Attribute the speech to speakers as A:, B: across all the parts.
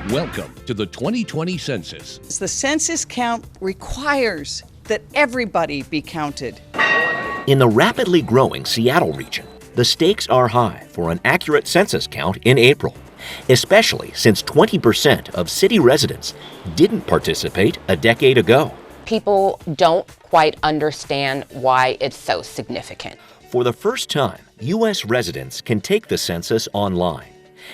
A: Welcome to the 2020 Census.
B: The census count requires that everybody be counted.
C: In the rapidly growing Seattle region, the stakes are high for an accurate census count in April, especially since 20% of city residents didn't participate a decade ago.
D: People don't quite understand why it's so significant.
C: For the first time, U.S. residents can take the census online,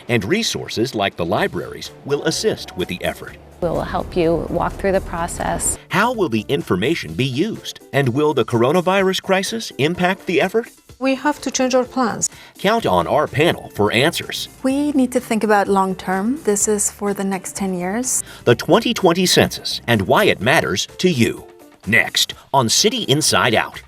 C: and resources like the libraries will assist with the effort.
E: We'll help you walk through the process.
C: How will the information be used? And will the coronavirus crisis impact the effort?
F: We have to change our plans.
C: Count on our panel for answers.
G: We need to think about long term. This is for the next 10 years.
C: The 2020 Census and why it matters to you. Next on City Inside Out.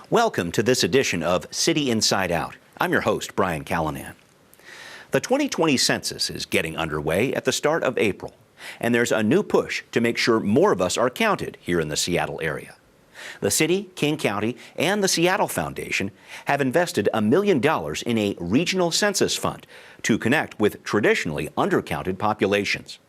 C: Welcome to this edition of City Inside Out. I'm your host, Brian Callanan. The 2020 Census is getting underway at the start of April, and there's a new push to make sure more of us are counted here in the Seattle area. The city, King County, and the Seattle Foundation have invested $1 million in a regional census fund to connect with traditionally undercounted populations.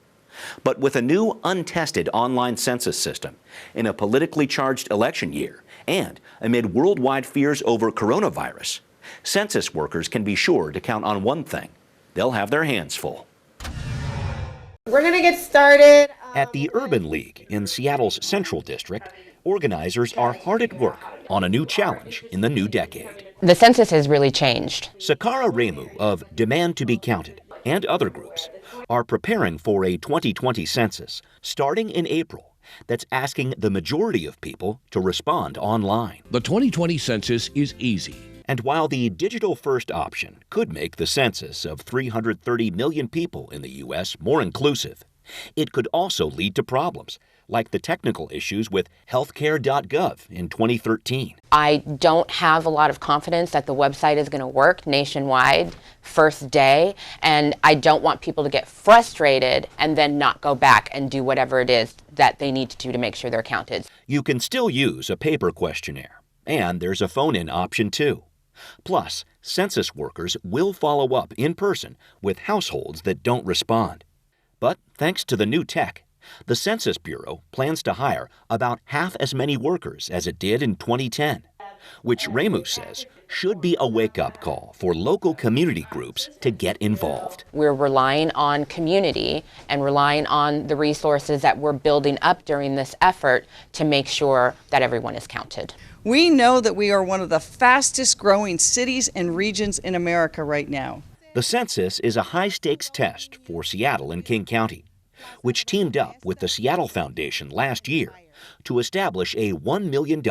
C: But with a new untested online census system in a politically charged election year and amid worldwide fears over coronavirus, census workers can be sure to count on one thing: they'll have their hands full.
H: We're going to get started.
C: At the Urban League in Seattle's Central District, organizers are hard at work on a new challenge in the new decade.
D: The census has really changed.
C: Sakara Remmu of Demand to be Counted and other groups are preparing for a 2020 census starting in April that's asking the majority of people to respond online.
A: The 2020 Census is easy.
C: And while the digital-first option could make the census of 330 million people in the U.S. more inclusive, it could also lead to problems, like the technical issues with healthcare.gov in 2013.
D: I don't have a lot of confidence that the website is going to work nationwide first day, and I don't want people to get frustrated and then not go back and do whatever it is that they need to do to make sure they're counted.
C: You can still use a paper questionnaire, and there's a phone-in option too. Plus, census workers will follow up in person with households that don't respond. But thanks to the new tech, the Census Bureau plans to hire about half as many workers as it did in 2010, which Remmu says should be a wake-up call for local community groups to get involved.
D: We're relying on community and relying on the resources that we're building up during this effort to make sure that everyone is counted.
B: We know that we are one of the fastest growing cities and regions in America right now.
C: The census is a high-stakes test for Seattle and King County, which teamed up with the Seattle Foundation last year to establish a $1 million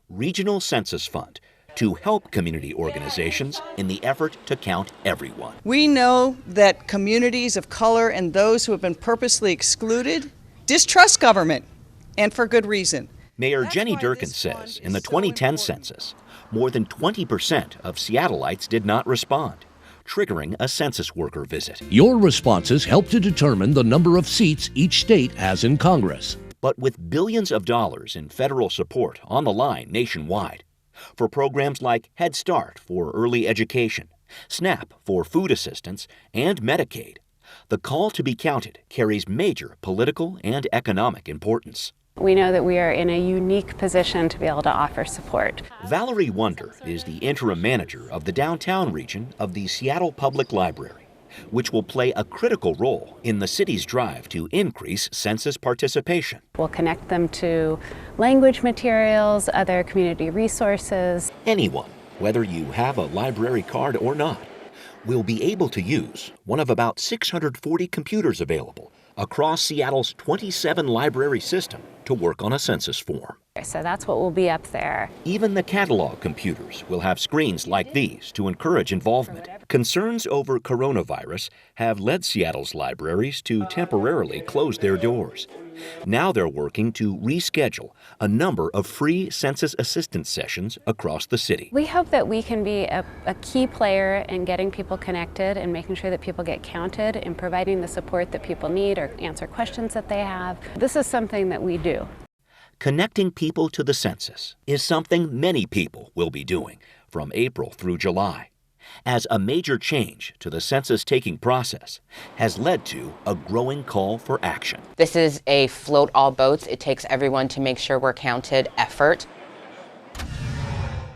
C: regional census fund to help community organizations in the effort to count everyone.
B: We know that communities of color and those who have been purposely excluded distrust government, and for good reason.
C: Mayor Jenny Durkin says in the 2010 census, more than 20% of Seattleites did not respond, triggering a census worker visit.
A: Your responses help to determine the number of seats each state has in Congress.
C: But with billions of dollars in federal support on the line nationwide, for programs like Head Start for early education, SNAP for food assistance, and Medicaid, the call to be counted carries major political and economic importance.
E: We know that we are in a unique position to be able to offer support.
C: Valerie Wonder is the interim manager of the downtown region of the Seattle Public Library, which will play a critical role in the city's drive to increase census participation.
E: We'll connect them to language materials, other community resources.
C: Anyone, whether you have a library card or not, will be able to use one of about 640 computers available across Seattle's 27 library system to work on a census form.
E: So that's what will be up there.
C: Even the catalog computers will have screens like these to encourage involvement. Concerns over coronavirus have led Seattle's libraries to temporarily close their doors. Now they're working to reschedule a number of free census assistance sessions across the city.
E: We hope that we can be a key player in getting people connected and making sure that people get counted and providing the support that people need or answer questions that they have. This is something that we do.
C: Connecting people to the census is something many people will be doing from April through July, as a major change to the census-taking process has led to a growing call for action.
D: This is a float all boats, it takes everyone to make sure we're counted effort.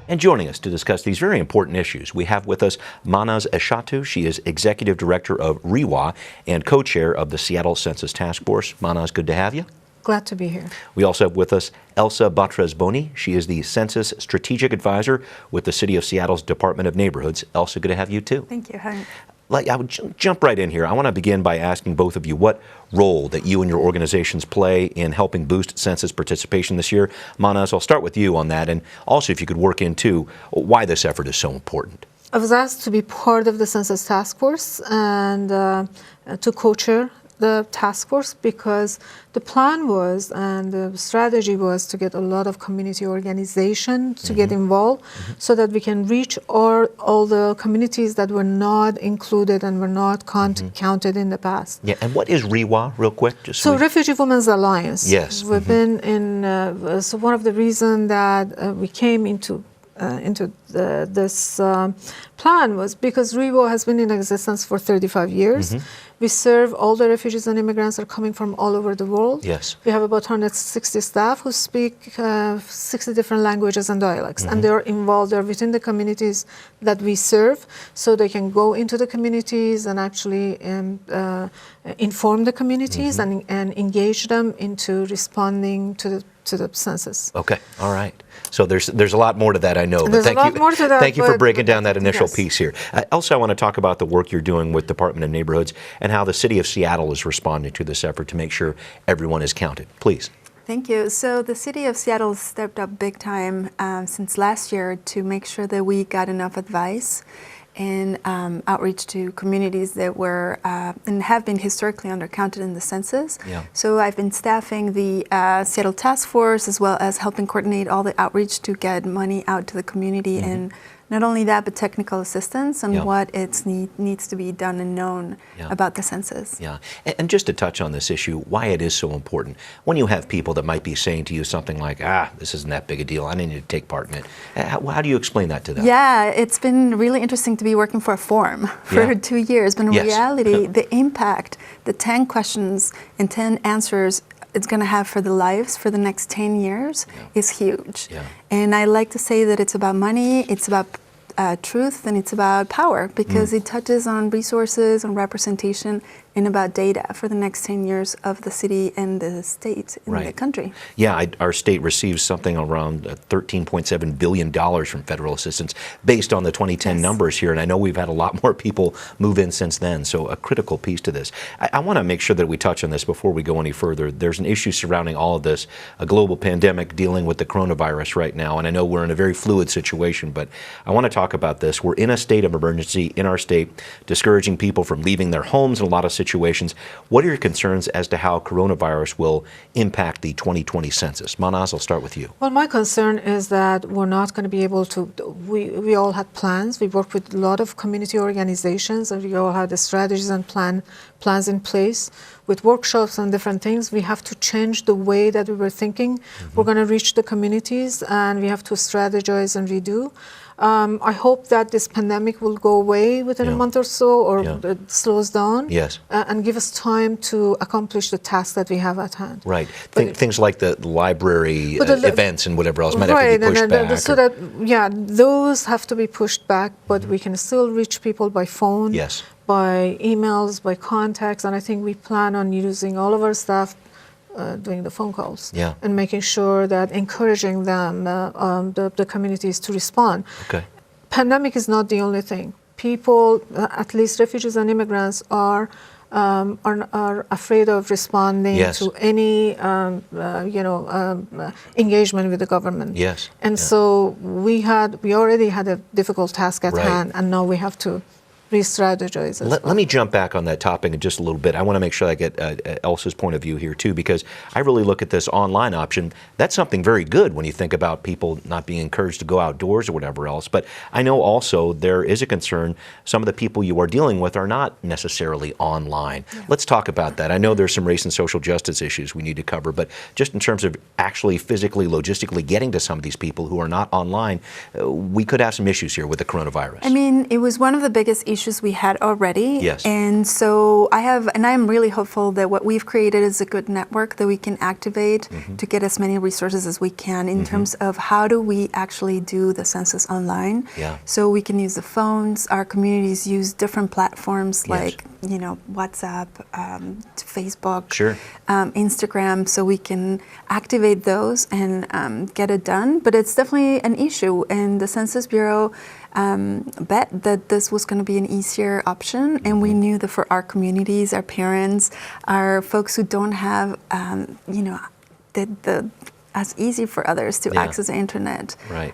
C: And joining us to discuss these very important issues, we have with us Mahnaz Eshetu. She is Executive Director of ReWA and Co-Chair of the Seattle Census Task Force. Mahnaz, good to have you.
F: Glad to be here.
C: We also have with us Elsa Batres-Boni. She is the Census Strategic Advisor with the City of Seattle's Department of Neighborhoods. Elsa, good to have you too.
G: Thank you. Hi.
C: I would jump right in here. I want to begin by asking both of you what role that you and your organizations play in helping boost census participation this year. Mahnaz, I'll start with you on that, and also if you could work into why this effort is so important.
F: I was asked to be part of the Census Task Force and to co-chair the task force because the plan was and the strategy was to get a lot of community organization to get involved so that we can reach all the communities that were not included and were not counted in the past.
C: Yeah, and what is ReWA, real quick?
F: So Refugee Women's Alliance.
C: Yes.
F: We've been in, so one of the reasons that we came into this plan was because ReWA has been in existence for 35 years. We serve all the refugees and immigrants that are coming from all over the world.
C: Yes.
F: We have about 160 staff who speak 60 different languages and dialects, and they're involved, they're within the communities that we serve, so they can go into the communities and actually inform the communities and engage them into responding to the census.
C: Okay, all right. So there's a lot more to that, I know.
F: There's a lot more to that.
C: Thank you for breaking down that initial
F: yes.
C: piece here. Elsa, I want to talk about the work you're doing with Department of Neighborhoods and how the City of Seattle is responding to this effort to make sure everyone is counted. Please.
G: Thank you. So the City of Seattle stepped up big time since last year to make sure that we got enough advice and outreach to communities that were and have been historically undercounted in the census.
C: Yeah.
G: So I've been staffing the Seattle Task Force as well as helping coordinate all the outreach to get money out to the community and not only that, but technical assistance on what needs to be done and known about the census.
C: Yeah, and just to touch on this issue, why it is so important. When you have people that might be saying to you something like, this isn't that big a deal, I need to take part in it. How do you explain that to them?
G: Yeah, it's been really interesting to be working for a forum for 2 years, but in reality, the impact, the 10 questions and 10 answers it's going to have for the lives for the next 10 years is huge. Yeah. And I like to say that it's about money, it's about truth, and it's about power because it touches on resources and representation and about data for the next 10 years of the city and the state in the country.
C: Yeah, our state receives something around $13.7 billion from federal assistance based on the 2010 numbers here, and I know we've had a lot more people move in since then, so a critical piece to this. I want to make sure that we touch on this before we go any further. There's an issue surrounding all of this, a global pandemic dealing with the coronavirus right now, and I know we're in a very fluid situation, but I want to talk about this. We're in a state of emergency in our state, discouraging people from leaving their homes in a lot of situations. What are your concerns as to how coronavirus will impact the 2020 census? Mahnaz, I'll start with you.
F: Well, my concern is that we're not going to be able to, we all had plans. We worked with a lot of community organizations and we all had the strategies and plans in place with workshops and different things. We have to change the way that we were thinking. We're going to reach the communities and we have to strategize and redo. I hope that this pandemic will go away within a month or so, or it slows down, and give us time to accomplish the task that we have at hand.
C: Right. Things like the library events and whatever else might have to be pushed back.
F: So that, those have to be pushed back, but we can still reach people by phone, by emails, by contacts, and I think we plan on using all of our staff doing the phone calls and making sure that encouraging them, the communities to respond.
C: Okay.
F: Pandemic is not the only thing. People, at least refugees and immigrants, are are afraid of responding to any engagement with the government.
C: Yes.
F: And so we already had a difficult task at hand, and now we have to re-strategize.
C: Let me jump back on that topic in just a little bit. I want to make sure I get Elsa's point of view here too, because I really look at this online option. That's something very good when you think about people not being encouraged to go outdoors or whatever else. But I know also there is a concern. Some of the people you are dealing with are not necessarily online. Yeah. Let's talk about that. I know there's some race and social justice issues we need to cover, but just in terms of actually physically, logistically getting to some of these people who are not online, we could have some issues here with the coronavirus.
G: I mean, it was one of the biggest issues we had already.
C: Yes.
G: And so I'm really hopeful that what we've created is a good network that we can activate to get as many resources as we can in terms of how do we actually do the census online.
C: Yeah.
G: So we can use the phones. Our communities use different platforms like, WhatsApp, Facebook, Instagram, so we can activate those and get it done. But it's definitely an issue, and the Census Bureau bet that this was going to be an easier option, and we knew that for our communities, our parents, our folks who don't have, as easy for others to access the internet.
C: Right.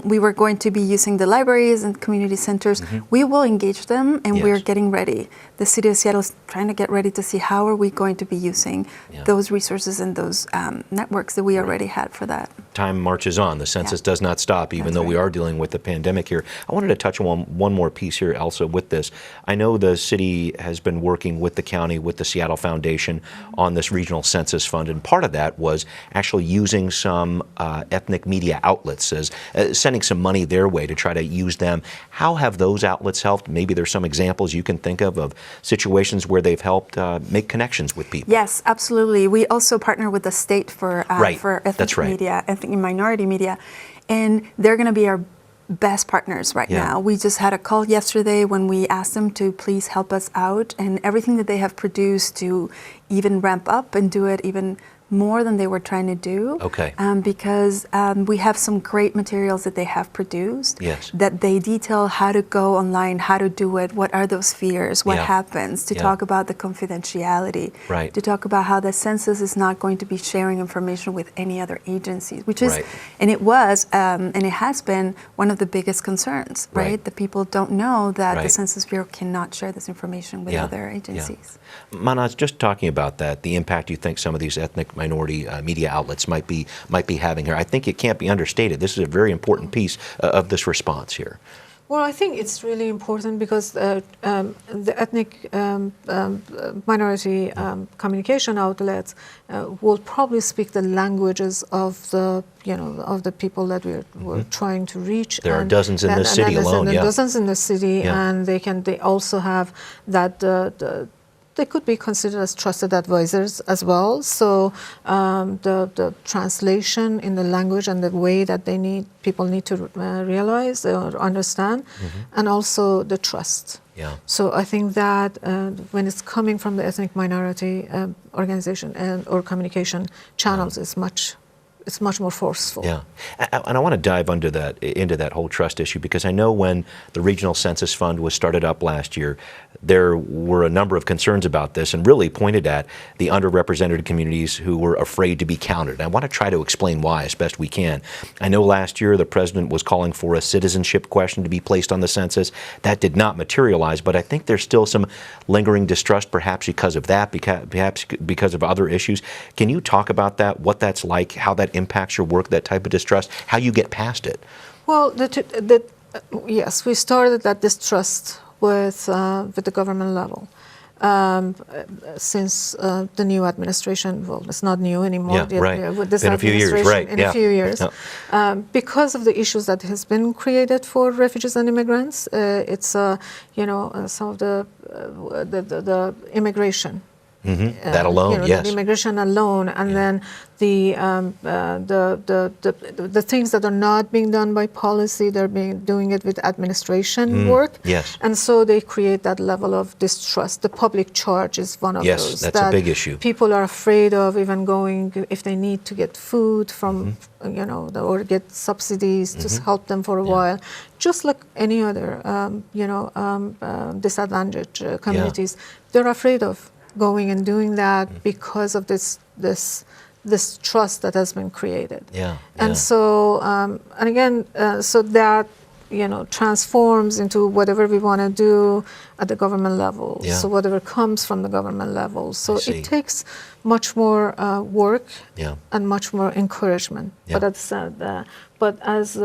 G: We were going to be using the libraries and community centers. We will engage them, and we're getting ready. The City of Seattle is trying to get ready to see how are we going to be using those resources and those networks that we already had for that.
C: Time marches on. The census does not stop, even though we are dealing with the pandemic here. I wanted to touch on one more piece here, Elsa, with this. I know the city has been working with the county, with the Seattle Foundation on this regional census fund, and part of that was actually using some ethnic media outlets, as sending some money their way to try to use them. How have those outlets helped? Maybe there's some examples you can think of situations where they've helped make connections with people.
G: Yes, absolutely. We also partner with the state for ethnic media, ethnic and minority media, and they're going to be our best partners right now. We just had a call yesterday when we asked them to please help us out, and everything that they have produced to even ramp up and do it even more than they were trying to do.
C: Okay.
G: Because we have some great materials that they have produced that they detail how to go online, how to do it, what are those fears, what happens, to talk about the confidentiality, to talk about how the census is not going to be sharing information with any other agencies, which is, and it was, and it has been one of the biggest concerns, right? The people don't know that the Census Bureau cannot share this information with other agencies.
C: Mahnaz, just talking about that, the impact you think some of these ethnic minority media outlets might be having here. I think it can't be understated. This is a very important piece of this response here.
F: Well, I think it's really important because the ethnic minority communication outlets will probably speak the languages of the people that we're trying to reach.
C: There are dozens in the city alone.
F: Dozens in the city, and they also have that. They could be considered as trusted advisors as well. So the translation in the language and the way that people need to realize or understand, and also the trust. So I think that when it's coming from the ethnic minority organization or communication channels, it's much more forceful.
C: And I want to dive into that whole trust issue, because I know when the Regional Census Fund was started up last year, there were a number of concerns about this and really pointed at the underrepresented communities who were afraid to be counted. And I want to try to explain why as best we can. I know last year the president was calling for a citizenship question to be placed on the census. That did not materialize, but I think there's still some lingering distrust, perhaps because of that, perhaps because of other issues. Can you talk about that, what that's like, how that impacts your work, that type of distrust, how you get past it?
F: Well, yes, we started that distrust with the government level since the new administration. Well, it's not new anymore. With this
C: in a few years,
F: in a few years, because of the issues that has been created for refugees and immigrants. It's some of the immigration
C: That alone, yes.
F: The immigration alone, and then the things that are not being done by policy, they're doing it with administration work.
C: Yes.
F: And so they create that level of distrust. The public charge is one of those.
C: Yes, that's a big issue.
F: People are afraid of even going if they need to get food from, or get subsidies to help them for a while. Just like any other, disadvantaged communities, they're afraid of going and doing that because of this trust that has been created. And so so that transforms into whatever we want to do at the government level. So whatever comes from the government level. So it takes much more work and much more encouragement. But as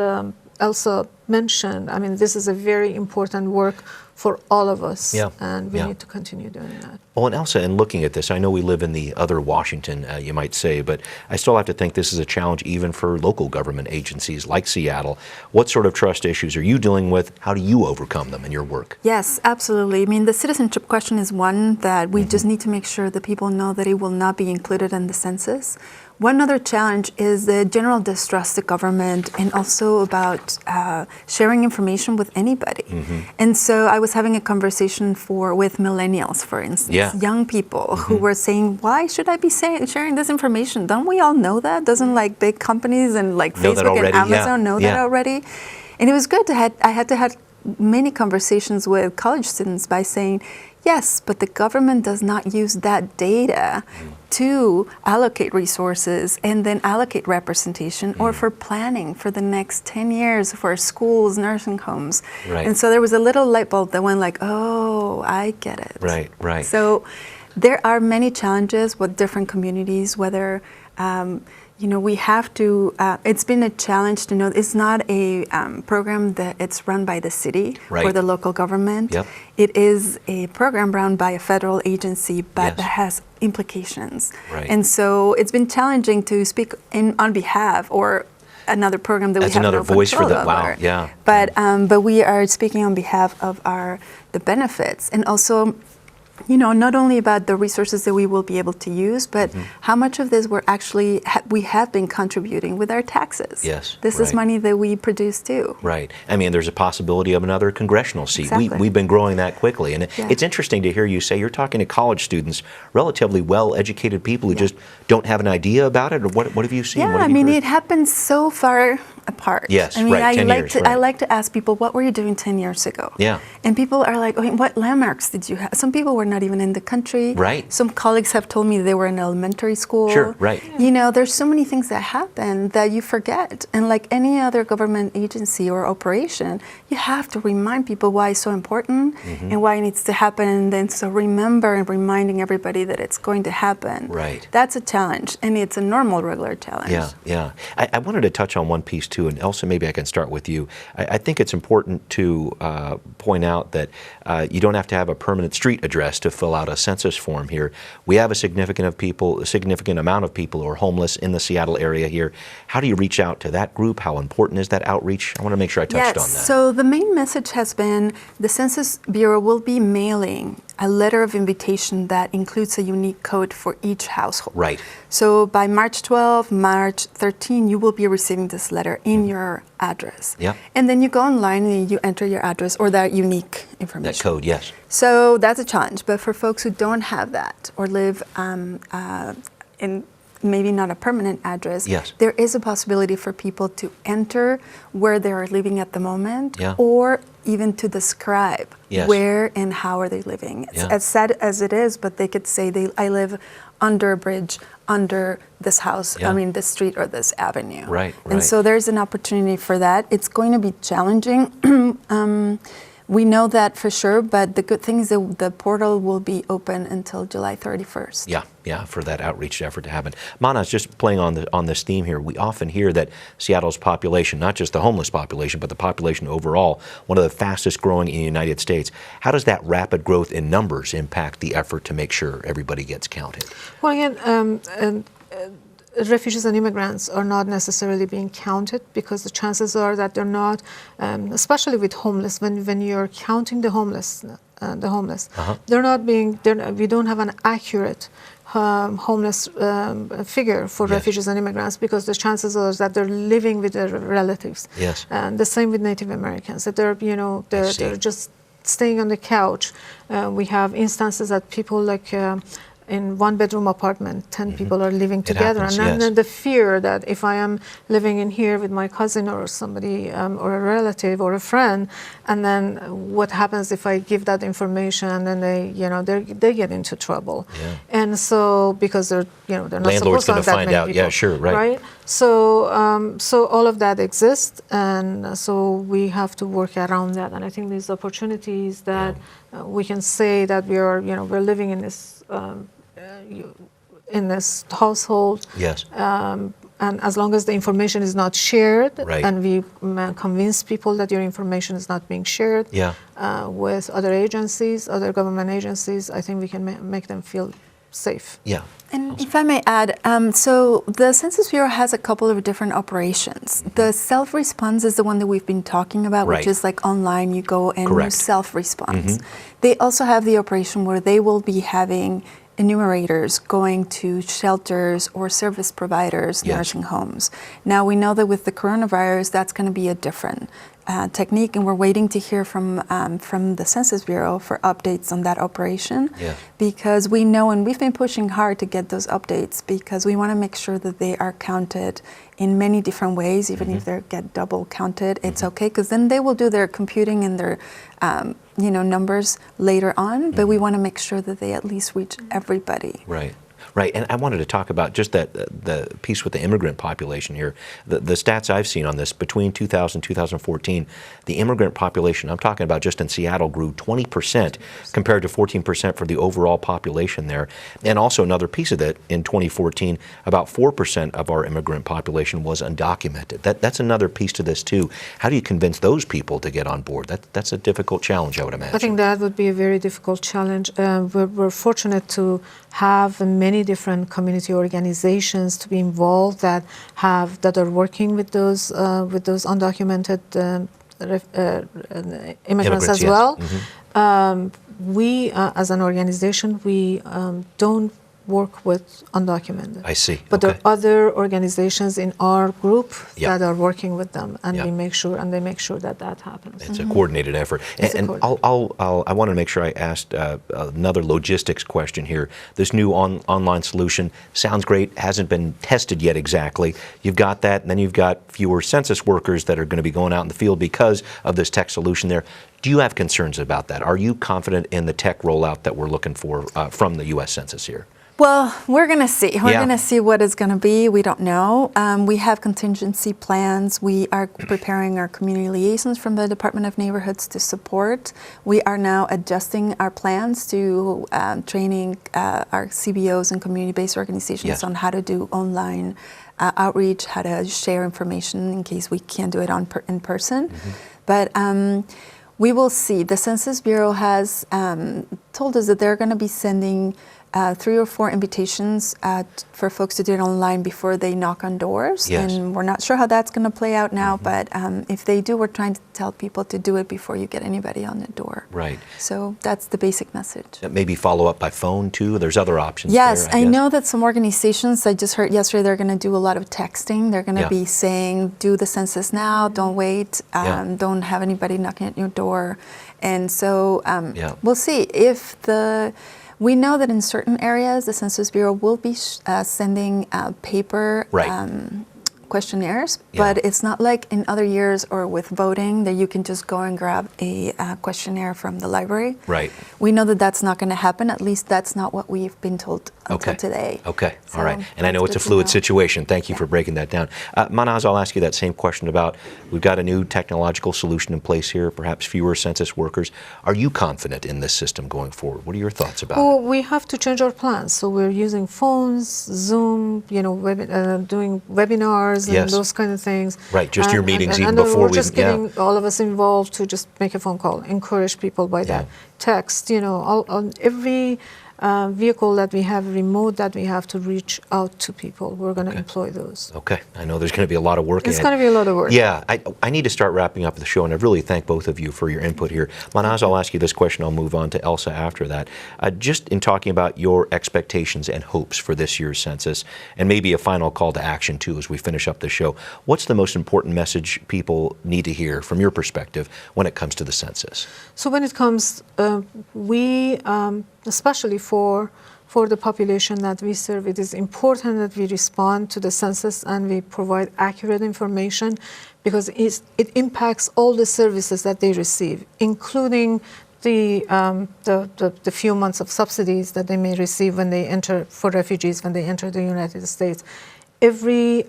F: Elsa mentioned, I mean, this is a very important work for all of us, and we need to continue doing that.
C: Well, and Elsa, in looking at this, I know we live in the other Washington, you might say, but I still have to think this is a challenge even for local government agencies like Seattle. What sort of trust issues are you dealing with? How do you overcome them in your work?
G: Yes, absolutely. I mean, the citizenship question is one that we just need to make sure that people know that it will not be included in the census. One other challenge is the general distrust of government and also about sharing information with anybody. And so I was having a conversation with millennials, for instance, young people who were saying, why should I be sharing this information? Don't we all know that? Doesn't like big companies and like Facebook and Amazon know that already? And it was good. I had to have many conversations with college students by saying, yes, but the government does not use that data to allocate resources and then allocate representation or for planning for the next 10 years for schools, nursing homes. And so there was a little light bulb that went like, oh, I get it.
C: Right.
G: So there are many challenges with different communities, whether we have to, it's been a challenge to know it's not a program that it's run by the city or the local government. It is a program run by a federal agency, but that has implications. And so it's been challenging to speak on behalf or another program that we have
C: another
G: no
C: voice for
G: control
C: that.
G: over. But we are speaking on behalf of the benefits and also not only about the resources that we will be able to use, but how much of this we have been contributing with our taxes. This is money that we produce too.
C: I mean, there's a possibility of another congressional seat. We've been growing that quickly. And it's interesting to hear you say you're talking to college students, relatively well-educated people who just don't have an idea about it. Or what have you seen?
G: I mean, it happens so far apart.
C: I mean,
G: 10 years, I like to ask people, what were you doing 10 years ago? And people are like, what landmarks did you have? Some people were not even in the country. Some colleagues have told me they were in elementary school. There's so many things that happen that you forget. And like any other government agency or operation, you have to remind people why it's so important and why it needs to happen. And then so remember and reminding everybody that it's going to happen. That's a challenge. And it's a normal, regular challenge.
C: I wanted to touch on one piece too, and Elsa, maybe I can start with you. I think it's important to point out that you don't have to have a permanent street address to fill out a census form here. We have a significant amount of people who are homeless in the Seattle area here. How do you reach out to that group? How important is that outreach? I want to make sure I touched on that.
G: So the main message has been the Census Bureau will be mailing a letter of invitation that includes a unique code for each household. So by March 12, March 13, you will be receiving this letter in your address. And then you go online and you enter your address or that unique information.
C: That code, yes.
G: So that's a challenge. But for folks who don't have that or live in maybe not a permanent address, there is a possibility for people to enter where they are living at the moment or even to describe where and how are they living. It's as sad as it is, but they could say, I live under a bridge, under this house, I mean this street or this avenue. And so there's an opportunity for that. It's going to be challenging. We know that for sure, but the good thing is that the portal will be open until July 31st.
C: For that outreach effort to happen. Mahnaz, just playing on this theme here, we often hear that Seattle's population, not just the homeless population, but the population overall, one of the fastest growing in the United States. How does that rapid growth in numbers impact the effort to make sure everybody gets counted?
F: Well, again, refugees and immigrants are not necessarily being counted, because the chances are that they're not, especially with homeless, when you're counting the homeless, they're not being, we don't have an accurate homeless figure for refugees and immigrants, because the chances are that they're living with their relatives.
C: Yes.
F: And the same with Native Americans, that they're just staying on the couch. We have instances that people like in one-bedroom apartment, 10 people are living together,
C: happens,
F: and then the fear that if I am living in here with my cousin or somebody or a relative or a friend, and then what happens if I give that information, and then they get into trouble, and so because they're not
C: landlord's
F: supposed to have that
C: find
F: many
C: out,
F: people, right? So so all of that exists, and so we have to work around that, and I think these opportunities that we can say that we're living in this household.
C: Yes.
F: And as long as the information is not shared,
C: Right.
F: and we convince people that your information is not being shared with other agencies, other government agencies, I think we can make them feel safe.
C: Yeah.
G: And if I may add, so the Census Bureau has a couple of different operations. The self-response is the one that we've been talking about, which is like online, you go and you self-response. They also have the operation where they will be having enumerators going to shelters or service providers, nursing homes. Now we know that with the coronavirus, that's going to be a different technique, and we're waiting to hear from the Census Bureau for updates on that operation, because we know, and we've been pushing hard to get those updates, because we want to make sure that they are counted in many different ways. Even if they get double counted, it's okay, because then they will do their computing and their numbers later on, but we want to make sure that they at least reach everybody.
C: Right. Right, and I wanted to talk about just that the piece with the immigrant population here. The stats I've seen on this, between 2000 and 2014, the immigrant population, I'm talking about just in Seattle, grew 20% compared to 14% for the overall population there. And also another piece of that, in 2014, about 4% of our immigrant population was undocumented. That's another piece to this too. How do you convince those people to get on board? That's a difficult challenge, I would imagine.
F: I think that would be a very difficult challenge. We're fortunate to have many different community organizations to be involved that are working with those undocumented immigrants as well. We as an organization, we don't work with undocumented.
C: I see.
F: But there are other organizations in our group that are working with them, and they make sure that happens.
C: It's a coordinated effort. And I want to make sure I asked another logistics question here. This new online solution sounds great, hasn't been tested yet exactly. You've got that, and then you've got fewer census workers that are going to be going out in the field because of this tech solution there. Do you have concerns about that? Are you confident in the tech rollout that we're looking for from the U.S. Census here?
G: Well, we're going to see. We're going to see what it's going to be. We don't know. We have contingency plans. We are preparing our community liaisons from the Department of Neighborhoods to support. We are now adjusting our plans to training our CBOs and community-based organizations on how to do online outreach, how to share information in case we can't do it in person. But we will see. The Census Bureau has told us that they're going to be sending 3 or 4 invitations for folks to do it online before they knock on doors. And we're not sure how that's going to play out now, but if they do, we're trying to tell people to do it before you get anybody on the door.
C: Right.
G: So that's the basic message.
C: Maybe follow up by phone too? There's other options
G: Yes,
C: there,
G: I know that some organizations, I just heard yesterday, they're going to do a lot of texting. They're going to be saying, do the census now, don't wait, don't have anybody knocking at your door. And so we'll see if we know that in certain areas, the Census Bureau will be sending paper questionnaires, but it's not like in other years or with voting that you can just go and grab a questionnaire from the library.
C: Right.
G: We know that that's not going to happen. At least that's not what we've been told until today.
C: Okay. So all right. And I know it's a fluid situation. Thank you for breaking that down. Mahnaz, I'll ask you that same question about, we've got a new technological solution in place here, perhaps fewer census workers. Are you confident in this system going forward? What are your thoughts about it?
F: We have to change our plans. So we're using phones, Zoom, doing webinars and those kind of things.
C: Right, just your meetings even
F: and
C: before
F: we're just getting all of us involved to just make a phone call, encourage people by that text. vehicle that we have, remote, that we have to reach out to people. We're going to employ those.
C: Okay. I know there's going to be a lot of work.
F: It's going to be a lot of work.
C: Yeah. I need to start wrapping up the show, and I really thank both of you for your input here. Mahnaz, I'll ask you this question. I'll move on to Elsa after that. Just in talking about your expectations and hopes for this year's census, and maybe a final call to action, too, as we finish up the show, what's the most important message people need to hear from your perspective when it comes to the census?
F: So when it comes, especially for the population that we serve, it is important that we respond to the census and we provide accurate information, because it impacts all the services that they receive, including the few months of subsidies that they may receive when they enter, for refugees when they enter the United States. The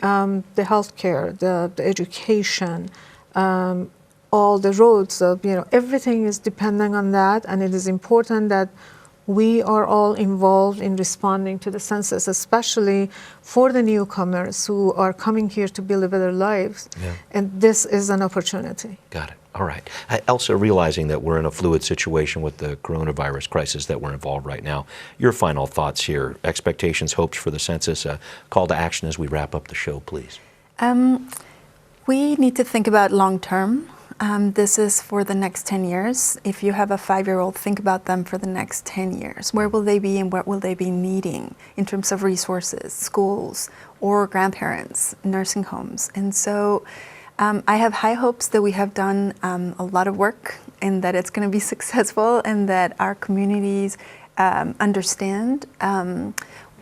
F: healthcare, the education, all the roads, everything is depending on that, and it is important that we are all involved in responding to the census, especially for the newcomers who are coming here to build better lives. Yeah. And this is an opportunity.
C: Got it. All right. Elsa, realizing that we're in a fluid situation with the coronavirus crisis that we're involved right now, your final thoughts here, expectations, hopes for the census, call to action as we wrap up the show, please.
G: We need to think about long term. This is for the next 10 years. If you have a 5-year-old, think about them for the next 10 years. Where will they be and what will they be needing in terms of resources, schools, or grandparents, nursing homes? And so I have high hopes that we have done a lot of work and that it's going to be successful, and that our communities understand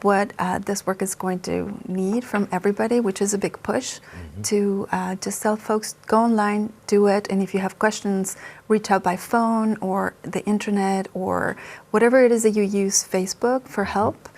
G: what this work is going to need from everybody, which is a big push. To just tell folks, go online, do it, and if you have questions, reach out by phone or the internet or whatever it is that you use, Facebook, for help.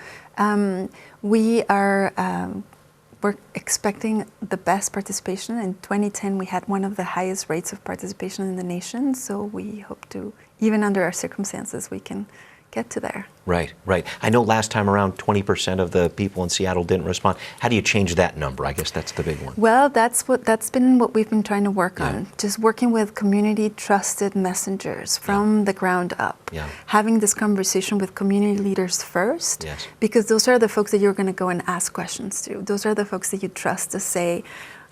G: We're expecting the best participation. In 2010, we had one of the highest rates of participation in the nation, so we hope to, even under our circumstances, we can get to there.
C: Right, right. I know last time around 20% of the people in Seattle didn't respond. How do you change that number? I guess that's the big one.
G: Well, that's been what we've been trying to work on. Just working with community trusted messengers from the ground up. Having this conversation with community leaders first, because those are the folks that you're going to go and ask questions to. Those are the folks that you trust to say,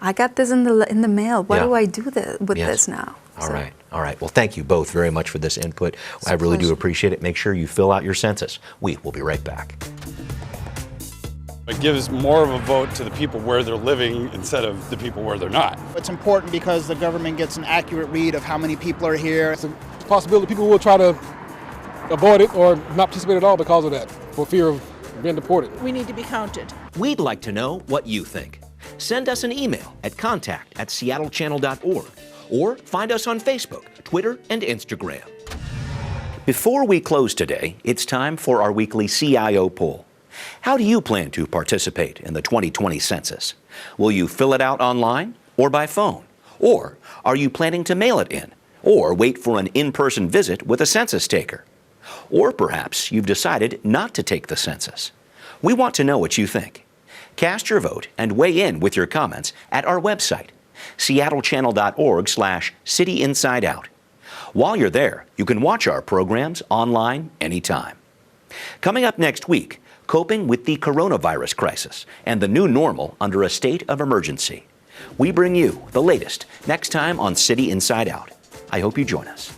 G: I got this in the mail. What do I do with this now?
C: All right. All right. Well, thank you both very much for this input. I really do appreciate it. Make sure you fill out your census. We will be right back.
I: It gives more of a vote to the people where they're living instead of the people where they're not.
J: It's important because the government gets an accurate read of how many people are here.
K: It's a possibility people will try to avoid it or not participate at all because of that, for fear of being deported.
L: We need to be counted.
A: We'd like to know what you think. Send us an email at contact@seattlechannel.org or find us on Facebook, Twitter, and Instagram.
C: Before we close today, it's time for our weekly CIO poll. How do you plan to participate in the 2020 census? Will you fill it out online or by phone? Or are you planning to mail it in or wait for an in-person visit with a census taker? Or perhaps you've decided not to take the census. We want to know what you think. Cast your vote and weigh in with your comments at our website, seattlechannel.org/cityinsideout. While you're there, you can watch our programs online anytime. Coming up next week, coping with the coronavirus crisis and the new normal under a state of emergency. We bring you the latest next time on City Inside Out. I hope you join us.